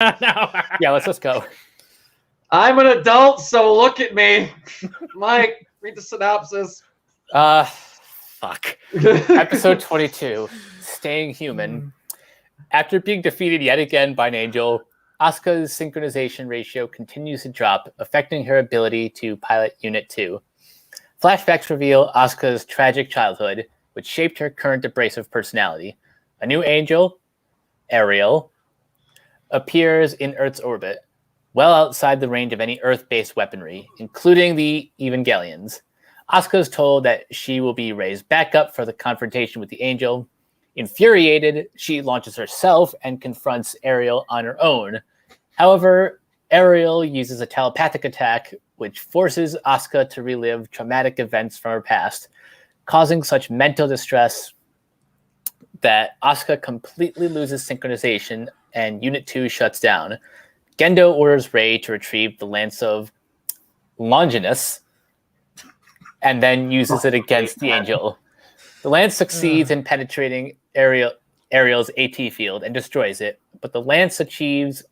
No. Yeah, let's just go. I'm an adult, so look at me. Mike, read the synopsis. Fuck. Episode 22, Staying Human. After being defeated yet again by an angel, Asuka's synchronization ratio continues to drop, affecting her ability to pilot Unit 2. Flashbacks reveal Asuka's tragic childhood, which shaped her current abrasive personality. A new angel, Ariel, appears in Earth's orbit, well outside the range of any Earth-based weaponry, including the Evangelions. Asuka is told that she will be raised back up for the confrontation with the angel. Infuriated, she launches herself and confronts Ariel on her own. However, Ariel uses a telepathic attack, which forces Asuka to relive traumatic events from her past, causing such mental distress that Asuka completely loses synchronization and Unit 2 shuts down. Gendo orders Rei to retrieve the Lance of Longinus and then uses it against the angel. The Lance succeeds in penetrating Ariel's AT field and destroys it, but the Lance achieves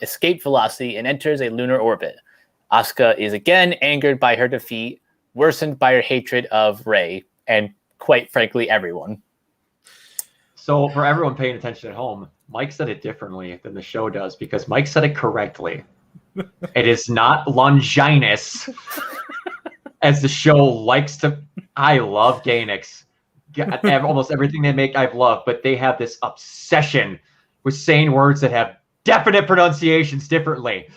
escape velocity and enters a lunar orbit. Asuka is again angered by her defeat, worsened by her hatred of Rei, and quite frankly, everyone. So for everyone paying attention at home, Mike said it differently than the show does because Mike said it correctly. It is not Longinus, as the show likes to. I love Gainax. Almost everything they make I've loved, but they have this obsession with saying words that have definite pronunciations differently.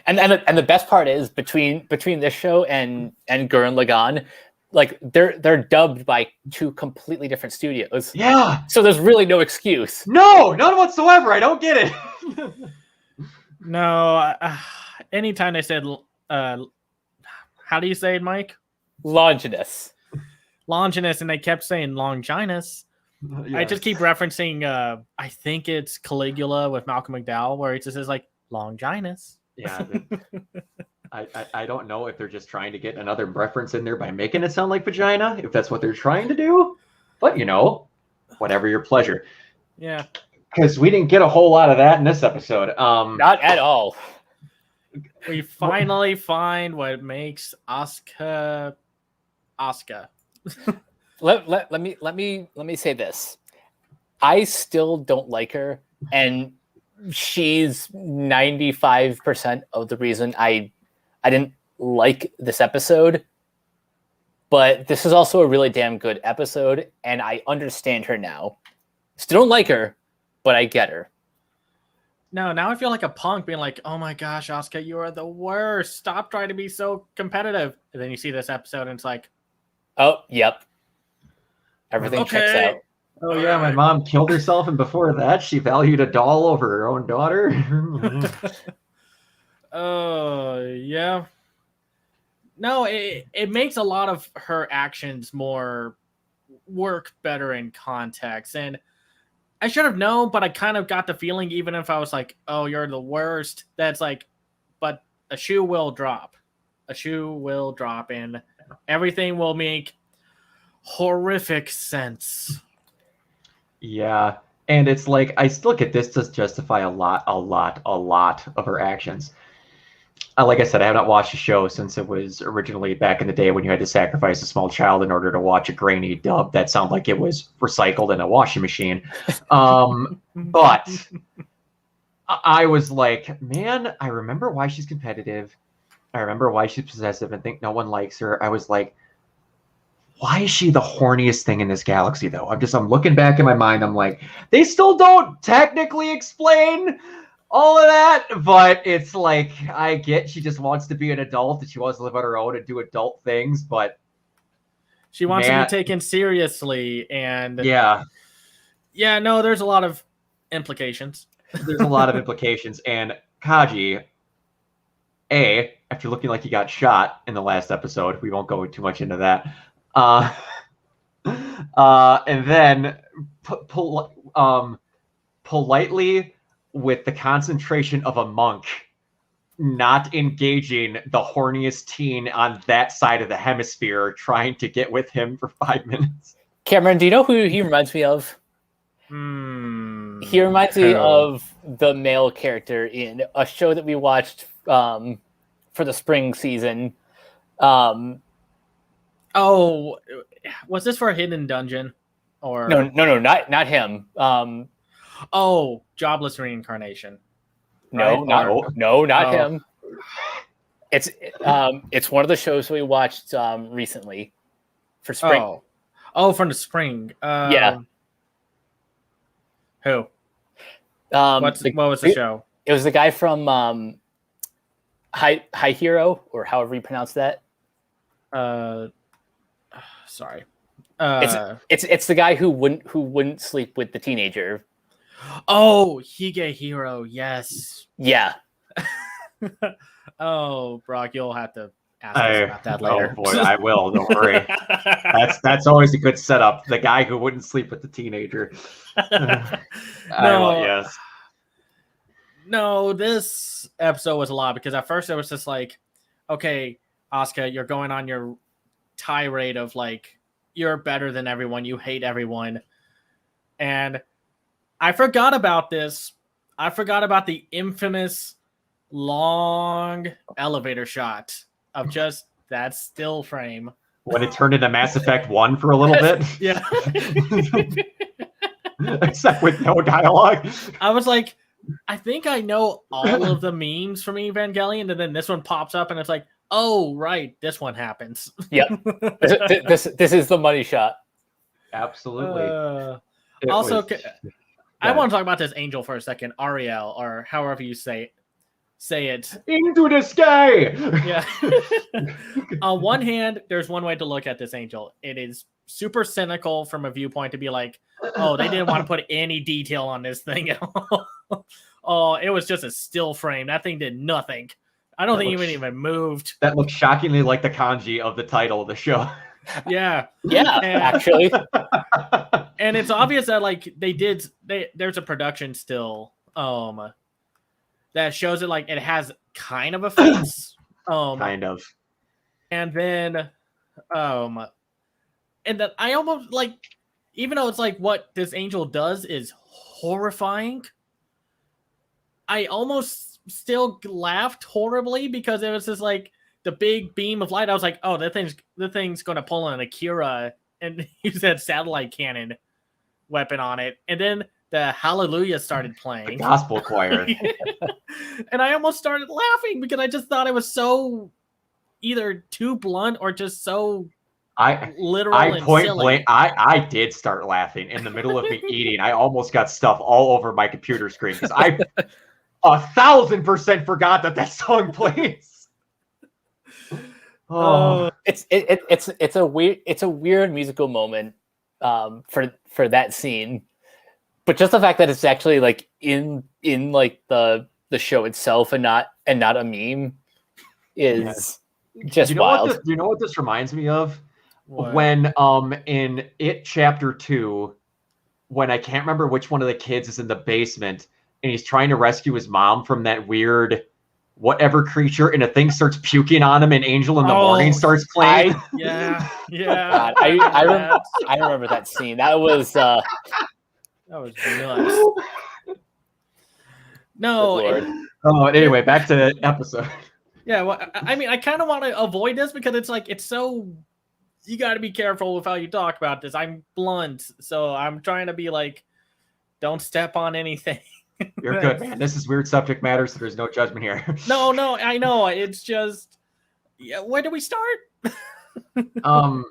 And the best part is between this show and Gurren Lagann, like they're dubbed by two completely different studios. Yeah. So there's really no excuse. No, none whatsoever. I don't get it. No. Anytime they said, how do you say it, Mike? Longinus, and they kept saying Longinus. Yeah. I just keep referencing. I think it's Caligula with Malcolm McDowell, where it just says like Longinus. Yeah. I don't know if they're just trying to get another reference in there by making it sound like vagina, if that's what they're trying to do. But, whatever your pleasure. Yeah. Because we didn't get a whole lot of that in this episode. not at all. We finally find what makes Asuka. Let me say this. I still don't like her, and she's 95% of the reason I didn't like this episode. But this is also a really damn good episode, and I understand her now. Still don't like her, but I get her. No, now I feel like a punk being like, oh my gosh, Asuka, you are the worst. Stop trying to be so competitive. And then you see this episode and it's like, oh, yep. Everything checks out. Oh, yeah, my mom killed herself, and before that, she valued a doll over her own daughter. Yeah. No, it makes a lot of her actions more work better in context. And I should have known, but I kind of got the feeling, even if I was like, oh, you're the worst, that's like, but a shoe will drop. And everything will make horrific sense. Yeah. And it's like, I still get this to justify a lot of her actions. Like I said, I have not watched the show since it was originally back in the day when you had to sacrifice a small child in order to watch a grainy dub that sounded like it was recycled in a washing machine. But I was like, man, I remember why she's competitive. I remember why she's possessive and think no one likes her. I was like, why is she the horniest thing in this galaxy, though? I'm looking back in my mind. I'm like, they still don't technically explain all of that, but it's like, I get she just wants to be an adult and she wants to live on her own and do adult things, but she wants to be taken seriously. And yeah, no, there's a lot of implications. There's a lot of implications. And Kaji, after looking like he got shot in the last episode, we won't go too much into that. And then politely, with the concentration of a monk, not engaging the horniest teen on that side of the hemisphere, trying to get with him for 5 minutes. Cameron, do you know who he reminds me of? He reminds me of the male character in a show that we watched for the spring season. Oh, was this for a hidden dungeon? Or No, not him. Oh, jobless reincarnation. No, right? not him. It's one of the shows we watched recently for spring. Oh, from the spring. Yeah. Who? What was the show? It was the guy from High Hero, or however you pronounce that. Sorry. It's the guy who wouldn't sleep with the teenager. Oh, Hige Hero. Yes. Yeah. Oh, Brock, you'll have to ask us about that later. Oh boy, I will. Don't worry. That's always a good setup. The guy who wouldn't sleep with the teenager. Yes. No, this episode was a lot because at first it was just like, okay, Asuka, you're going on your tirade of like, you're better than everyone, you hate everyone. And I forgot about this. I forgot about the infamous long elevator shot of just that still frame. When it turned into Mass Effect 1 for a little bit. Yeah. Except with no dialogue. I was like, I think I know all of the memes from Evangelion, and then this one pops up and it's like, oh, right, this one happens. Yep. This is the money shot. Absolutely. Also, I want to talk about this angel for a second, Ariel, or however you say it. Into the sky! Yeah. On one hand, there's one way to look at this angel. It is super cynical from a viewpoint to be like, oh, they didn't want to put any detail on this thing at all. Oh, it was just a still frame. That thing did nothing. I don't think even moved. That looks shockingly like the kanji of the title of the show. Yeah. Actually. And it's obvious that like there's a production still that shows it like it has kind of a face. Kind of. And then and then I almost like, even though it's like what this angel does is horrifying, I almost still laughed horribly because it was just like the big beam of light. I was like, oh, the thing's gonna pull an Akira and use that satellite cannon weapon on it. And then the Hallelujah started playing. The gospel choir. And I almost started laughing because I just thought it was so either too blunt or just so literal and silly. I did start laughing in the middle of me eating. I almost got stuff all over my computer screen because I 1,000% forgot that song plays. Oh, it's a weird musical moment for that scene, but just the fact that it's actually like in like the show itself and not a meme is just wild. Do you know what this reminds me of? What? When in It Chapter 2, when I can't remember which one of the kids is in the basement and he's trying to rescue his mom from that weird whatever creature, and a thing starts puking on him and Angel in the Morning starts playing. Yeah. God, I remember that scene. That was nuts. No. Anyway, back to the episode. Yeah, well, I mean, I kind of want to avoid this because it's like, it's so, you got to be careful with how you talk about this. I'm blunt, so I'm trying to be like, don't step on anything. You're good, man. This is weird subject matter, so there's no judgment here. No, I know. It's just, yeah. Where do we start? The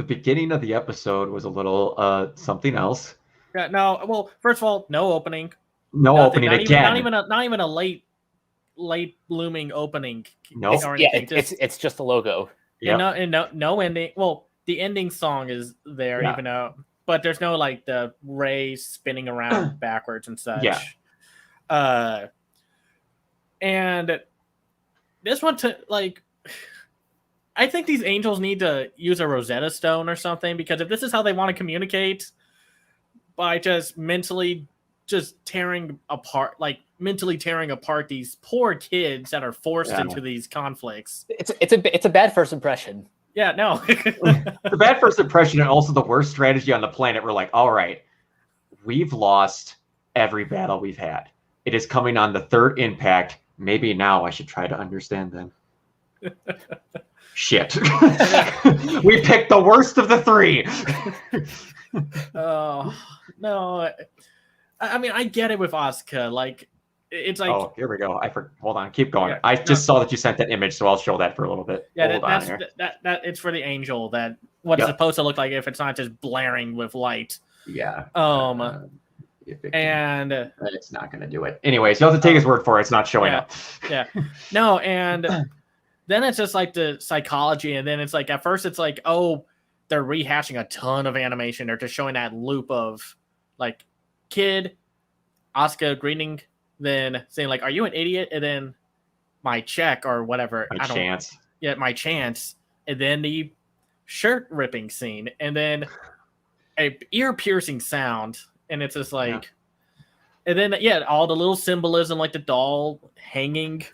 beginning of the episode was a little something else. Yeah. No. Well, first of all, no opening. No opening again. Not even a late blooming opening. No. It's just a logo. Yeah. No ending. Well, the ending song is there, even though. But there's no like the ray spinning around backwards and such. Yeah. And this one I think these angels need to use a Rosetta Stone or something, because if this is how they want to communicate by just mentally tearing apart these poor kids that are forced into these conflicts. It's a bad first impression. Yeah, no. The bad first impression and also the worst strategy on the planet. We're like, all right, we've lost every battle we've had. It is coming on the third impact. Maybe now I should try to understand them. Shit. We picked the worst of the three. Oh, no. I mean, I get it with Asuka. Like, it's like... Oh, here we go. Hold on. Keep going. Yeah, I just saw that you sent that image, so I'll show that for a little bit. Yeah, Hold on here. that it's for the angel, that what it's supposed to look like if it's not just blaring with light. Yeah. And it's not going to do it. Anyways, you have to take his word for it. It's not showing up. Yeah. No, and then it's just like the psychology, and then it's like at first it's like, oh, they're rehashing a ton of animation. They're just showing that loop of like kid, Asuka greeting, then saying like, "Are you an idiot?" And then my check or whatever. My chance. Yeah, my chance. And then the shirt ripping scene, and then a ear piercing sound, and it's just like, and then all the little symbolism, like the doll hanging.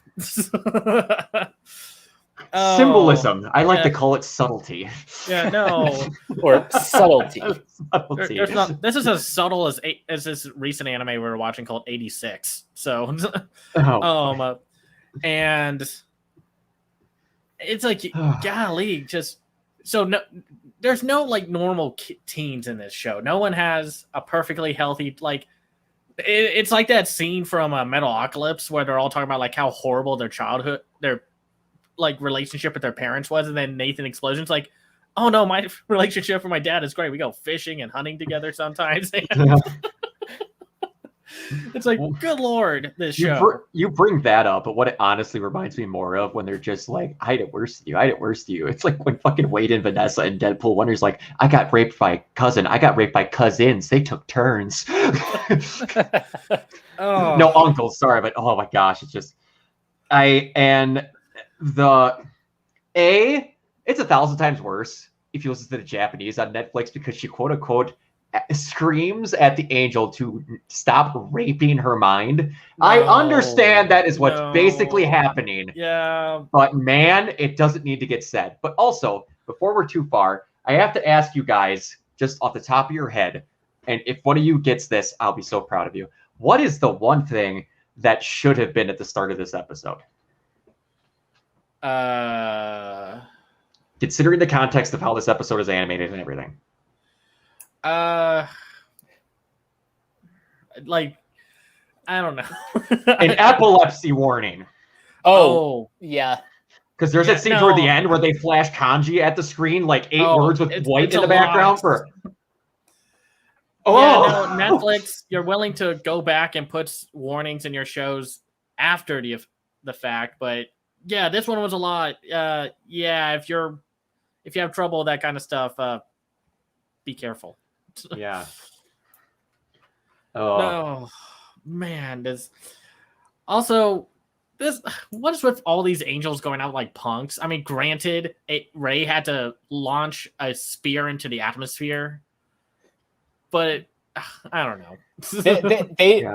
Symbolism. I like to call it subtlety. Yeah, no. Or subtlety. There's not, this is as subtle as this recent anime we were watching called 86. So, and it's like, golly, just so no, there's no like normal teens in this show. No one has a perfectly healthy like. It's like that scene from Metalocalypse where they're all talking about like how horrible their childhood, their like relationship with their parents was, and then Nathan Explosion's like, oh no, my relationship with my dad is great. We go fishing and hunting together sometimes. It's like, good Lord, this show. You bring that up, but what it honestly reminds me more of when they're just like, I had it worse than you, I had it worse than you. It's like when fucking Wade and Vanessa and Deadpool Wonder's like, I got raped by cousin, I got raped by cousins, they took turns. No, uncles, sorry, but oh my gosh, it's just it's 1,000 times worse if you listen to the Japanese on Netflix, because she quote unquote screams at the angel to stop raping her mind. No, I understand that is what's basically happening. Yeah. But man, it doesn't need to get said. But also, before we're too far, I have to ask you guys, just off the top of your head, and if one of you gets this, I'll be so proud of you. What is the one thing that should have been at the start of this episode? Considering the context of how this episode is animated and everything. Like, I don't know. An epilepsy warning. Oh yeah. Because there's that scene toward the end where they flash kanji at the screen, like 8 words with white in the background for. Oh, yeah, no, Netflix, you're willing to go back and put warnings in your shows after the fact, but yeah, this one was a lot. If you have trouble with that kind of stuff, be careful. Yeah. Oh man, what is with all these angels going out like punks? I mean, granted, Rey had to launch a spear into the atmosphere, but I don't know. they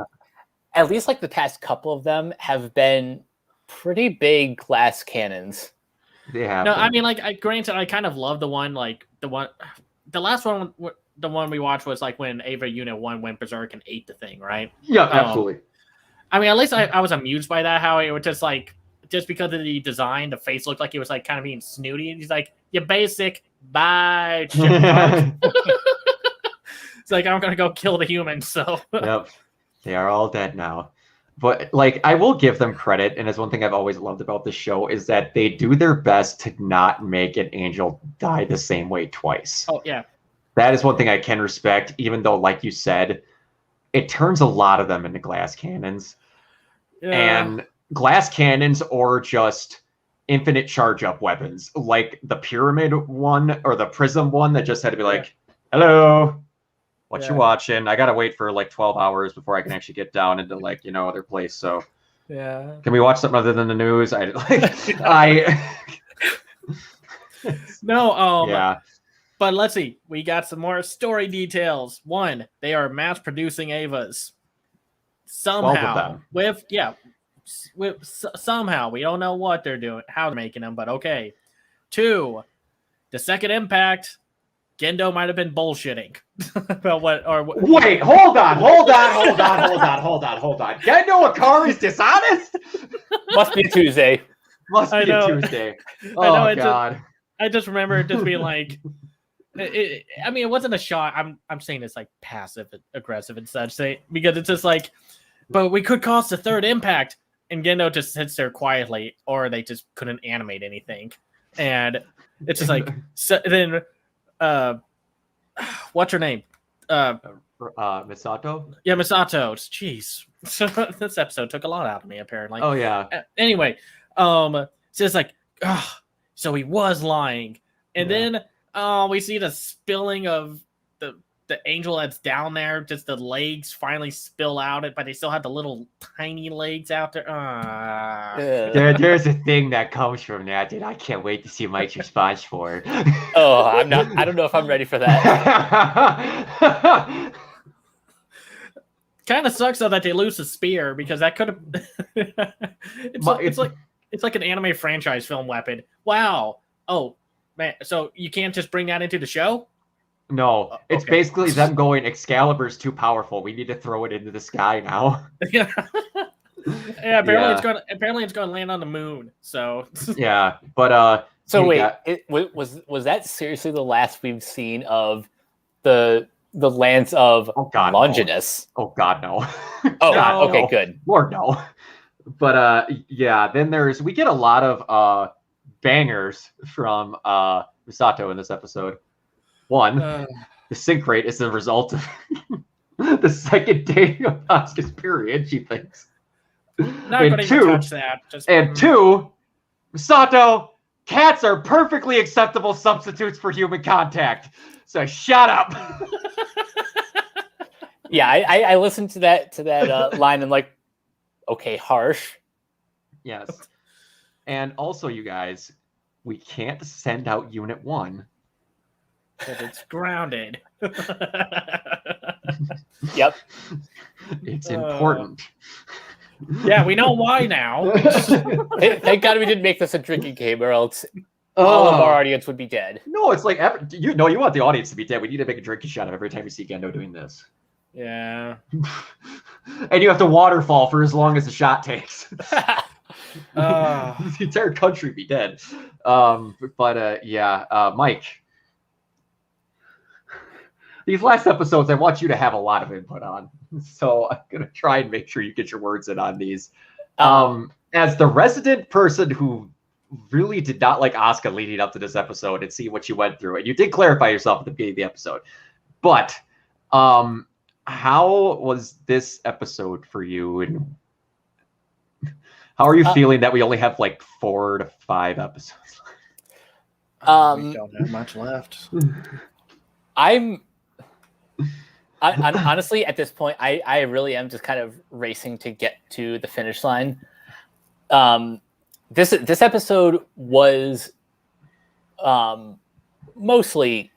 at least like the past couple of them have been pretty big glass cannons. Yeah. No, I mean, like, granted, I kind of love the last one. The one we watched was like when Ava Unit 1 went berserk and ate the thing, right? Yeah, absolutely. I mean, at least I was amused by that, how it was just like, just because of the design, the face looked like it was like kind of being snooty. And he's like, you basic, bye. It's like, I'm going to go kill the humans, so. Yep. They are all dead now. But, like, I will give them credit, and it's one thing I've always loved about the show, is that they do their best to not make an angel die the same way twice. Oh, yeah. That is one thing I can respect, even though, like you said, it turns a lot of them into glass cannons. Yeah. And glass cannons or just infinite charge-up weapons, like the pyramid one or the prism one that just had to be like, hello, what you watching? I got to wait for like 12 hours before I can actually get down into like, other place. So yeah. Can we watch something other than the news? No, yeah. But let's see. We got some more story details. 1, they are mass producing Avas. Somehow. Somehow. We don't know what they're doing, how they're making them, but okay. 2, the second impact Gendo might have been bullshitting about what. Wait, hold on. Gendo Akari's dishonest? Must be Tuesday. Must be a Tuesday. Oh, I know, God. I just remember it just being like, I mean, it wasn't a shot. I'm saying it's like passive aggressive and such, because it's just like, but we could cost a third impact, and Gendo just sits there quietly, or they just couldn't animate anything, and it's just like, so then, what's her name? Misato? Yeah, Misato. Jeez, this episode took a lot out of me apparently. Oh yeah. Anyway, so it's like, so he was lying, and then we see the spilling of the angel that's down there. Just the legs finally spill out, but they still have the little tiny legs out there. There's a thing that comes from that, dude. I can't wait to see Mike's response for it. Oh, I don't know if I'm ready for that. Kind of sucks though that they lose the spear, because that could have. it's like an anime franchise film weapon. Wow. Oh man, so you can't just bring that into the show? No, it's basically them going, Excalibur's too powerful. We need to throw it into the sky now. Yeah. Apparently it's going to land on the moon. So yeah, but so wait, was that seriously the last we've seen of the lance of Longinus? No. Oh God, no. Oh, God, okay, no. good. Lord, no. But yeah, then we get a lot of bangers from Misato in this episode. One, the sync rate is the result of the second day of Asuka's period, she thinks. Not going to touch that. Two, Misato, cats are perfectly acceptable substitutes for human contact. So shut up. Yeah, I listened to that line and like, okay, harsh. Yes. And also, you guys, we can't send out Unit 1. Because it's grounded. Yep. It's important. Yeah, we know why now. Thank God we didn't make this a drinking game, or else all of our audience would be dead. No, it's like, you want the audience to be dead. We need to make a drinking shot of every time we see Gendo doing this. Yeah. And you have to waterfall for as long as the shot takes. The entire country would be dead. Mike. These last episodes, I want you to have a lot of input on. So I'm going to try and make sure you get your words in on these. As the resident person who really did not like Asuka leading up to this episode and see what she went through, and you did clarify yourself at the beginning of the episode, but how was this episode for you? And how are you feeling that we only have like 4 to 5 episodes? We don't have much left. I'm honestly, at this point, I really am just kind of racing to get to the finish line. This episode was mostly.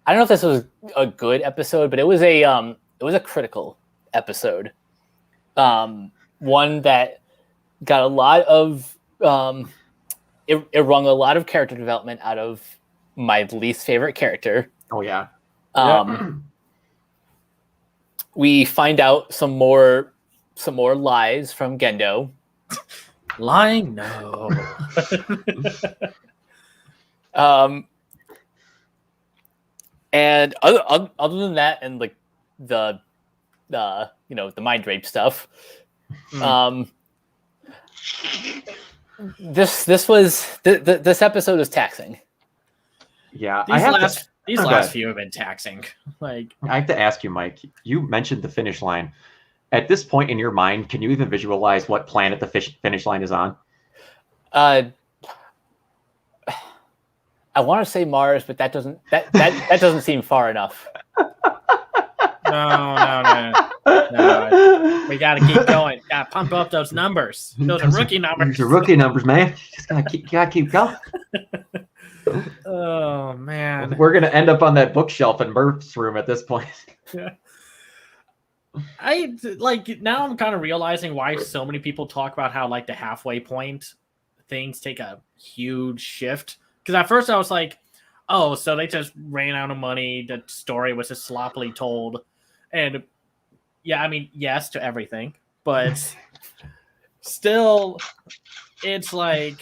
I don't know if this was a good episode, but it was a critical episode. One that got a lot of it wrung a lot of character development out of my least favorite character. Oh yeah. We find out some more lies from Gendo. Lying? No. And other than that, and like the mind rape stuff, this episode is taxing. Yeah, these last few have been taxing. Like, I have to ask you, Mike. You mentioned the finish line. At this point in your mind, can you even visualize what planet the finish line is on? I want to say Mars, but that doesn't seem far enough. No. We gotta keep going. Gotta pump up those numbers. Those are rookie numbers. Those are rookie numbers, man. Just gotta keep going. Oh man, we're gonna end up on that bookshelf in Murph's room at this point. Yeah. Now I'm kind of realizing why so many people talk about how like the halfway point things take a huge shift. Because at first I was like, oh, so they just ran out of money. The story was just sloppily told. And yeah, I mean, yes to everything, but still, it's like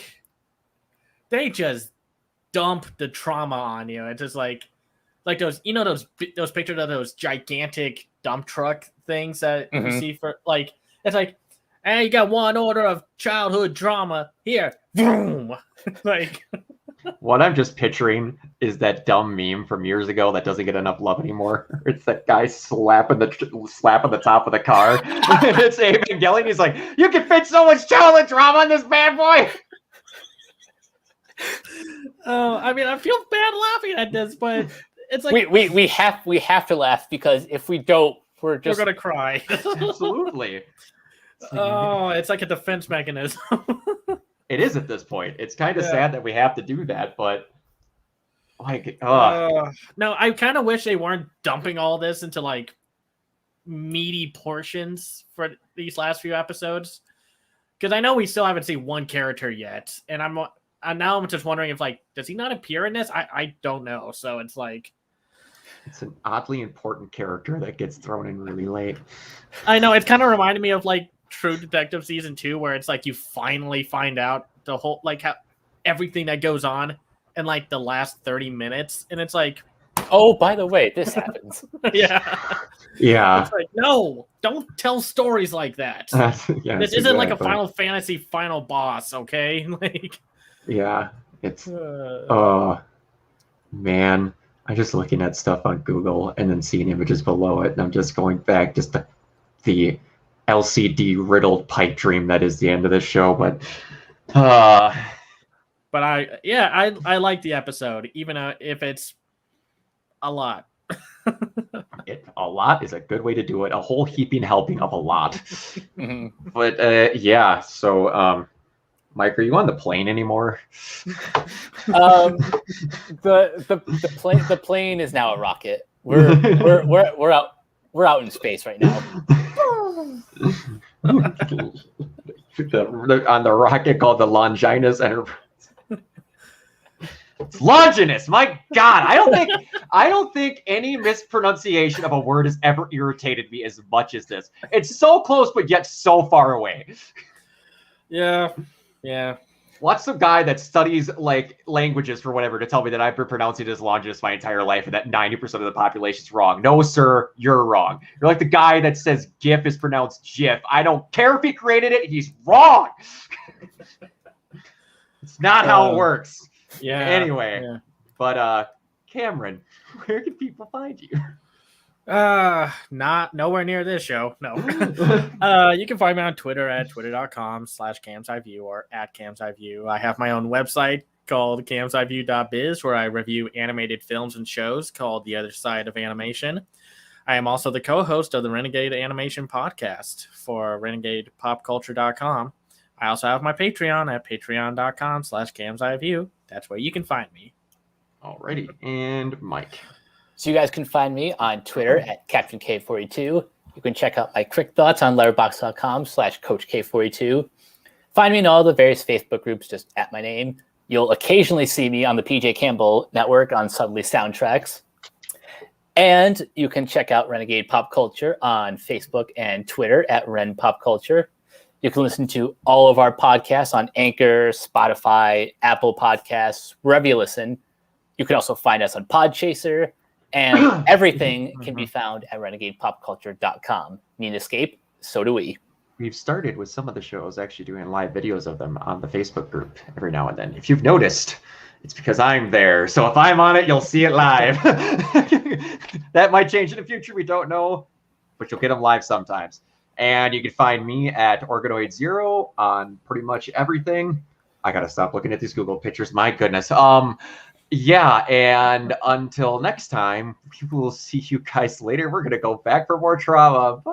they just dump the trauma on you. It's just like those, you know, those pictures of those gigantic dump truck things that you see for like, it's like, hey, you got one order of childhood drama here, boom, like. What I'm just picturing is that dumb meme from years ago that doesn't get enough love anymore. It's that guy slapping the top of the car. It's Evangelion. He's like, "You can fit so much childhood drama on this bad boy." Oh, I mean, I feel bad laughing at this, but it's like we have to laugh, because if we don't, we're gonna cry. Absolutely. Oh, it's like a defense mechanism. It is at this point. It's kind of sad that we have to do that, but like, no, I kind of wish they weren't dumping all this into like meaty portions for these last few episodes, because I know we still haven't seen one character yet, and now I'm just wondering if, like, does he not appear in this? I don't know. So it's like, it's an oddly important character that gets thrown in really late. I know, it's kind of reminded me of like True Detective season 2, where it's like you finally find out the whole, like, how everything that goes on in like the last 30 minutes, and it's like, oh, by the way, this happens. yeah. Yeah. It's like, no, don't tell stories like that. Yeah, this isn't like a Final Fantasy final boss, okay? Like, yeah, it's man, I'm just looking at stuff on Google and then seeing images below it, and I'm just going back just to the LCD riddled pipe dream that is the end of this show. But I like the episode, even if it's a lot. A lot is a good way to do it. A whole heaping helping of a lot. But yeah, so Mike, are you on the plane anymore? The plane is now a rocket. We're out in space right now. On the rocket called the Longinus Enterprise. It's Longinus. My God, I don't think any mispronunciation of a word has ever irritated me as much as this. It's so close, but yet so far away. Yeah. Watch some guy that studies like languages for whatever to tell me that I've been pronouncing it as Longinus my entire life and that 90% of the population is wrong. No, sir, you're wrong. You're like the guy that says GIF is pronounced GIF. I don't care if he created it. He's wrong. It's not how it works. Yeah. Anyway, but Cameron, where can people find you? Not nowhere near this show. No. You can find me on Twitter at twitter.com/camseiview or at camseiview. I have my own website called camseiview.biz, where I review animated films and shows called The Other Side of Animation. I am also the co-host of the Renegade Animation Podcast for renegadepopculture.com. I also have my Patreon at patreon.com/camseiview. That's where you can find me. Alrighty. And Mike. So you guys can find me on Twitter at CaptainK42. You can check out my quick thoughts on letterboxd.com/CoachK42. Find me in all the various Facebook groups just at my name. You'll occasionally see me on the PJ Campbell Network on Suddenly Soundtracks. And you can check out Renegade Pop Culture on Facebook and Twitter at Ren Pop Culture. You can listen to all of our podcasts on Anchor, Spotify, Apple Podcasts, wherever you listen. You can also find us on Podchaser, and everything can be found at renegadepopculture.com. Need escape? So do we. We've started with some of the shows actually doing live videos of them on the Facebook group every now and then. If you've noticed, it's because I'm there. So if I'm on it, you'll see it live. That might change in the future. We don't know, but you'll get them live sometimes. And you can find me at Organoid Zero on pretty much everything. I got to stop looking at these Google pictures. My goodness. Yeah, and until next time, we will see you guys later. We're going to go back for more trauma. Bye.